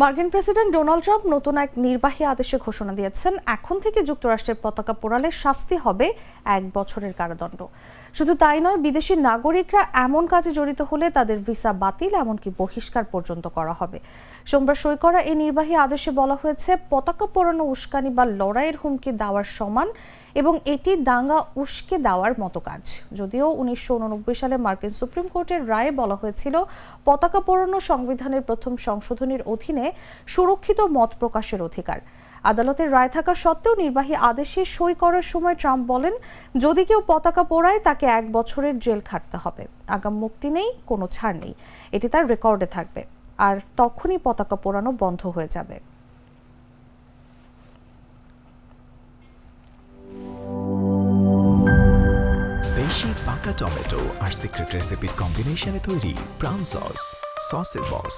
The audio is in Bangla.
মার্কিন প্রেসিডেন্ট ডোনাল্ড ট্রাম্প নতুন এক নির্বাহী আদেশে ঘোষণা দিয়েছেন, এখন থেকে যুক্তরাষ্ট্রের পতাকা পোড়ালে শাস্তি হবে 1 বছরের কারাদণ্ড। শুধু তাই নয়, বিদেশি নাগরিকরা এমন কাজে জড়িত হলে তাদের ভিসা বাতিল, এমনকি বহিষ্কার পর্যন্ত করা হবে। সোমবার সই করা এই নির্বাহী আদেশে বলা হয়েছে, পতাকা পোড়ানো উস্কানি বা লড়াইয়ের হুমকি দেওয়ার সমান এবং এটি দাঙ্গা উস্কে দেওয়ার মতো কাজ। যদিও 1989 সালে মার্কিন সুপ্রিম কোর্টের রায়ে বলা হয়েছিল, পতাকা পোড়ানো সংবিধানের প্রথম সংশোধনীর অধীনে সুরক্ষিত মত প্রকাশের অধিকার। আদালতের রায় থাকা সত্ত্বেও নির্বাহী আদেশে সই করার সময় ট্রাম্প বলেন, যদি কেউ পতাকা পোড়ায় তাকে 1 বছরের জেল খাটতে হবে। আগাম মুক্তি নেই, কোনো ছাড় নেই, এটি তার রেকর্ডে থাকবে। আর তখনই পতাকা পোড়ানো বন্ধ হয়ে যাবে। বেশি পাকা টমেটো আর সিক্রেট রেসিপির কম্বিনেশনে তৈরি প্রাউন সসের বস।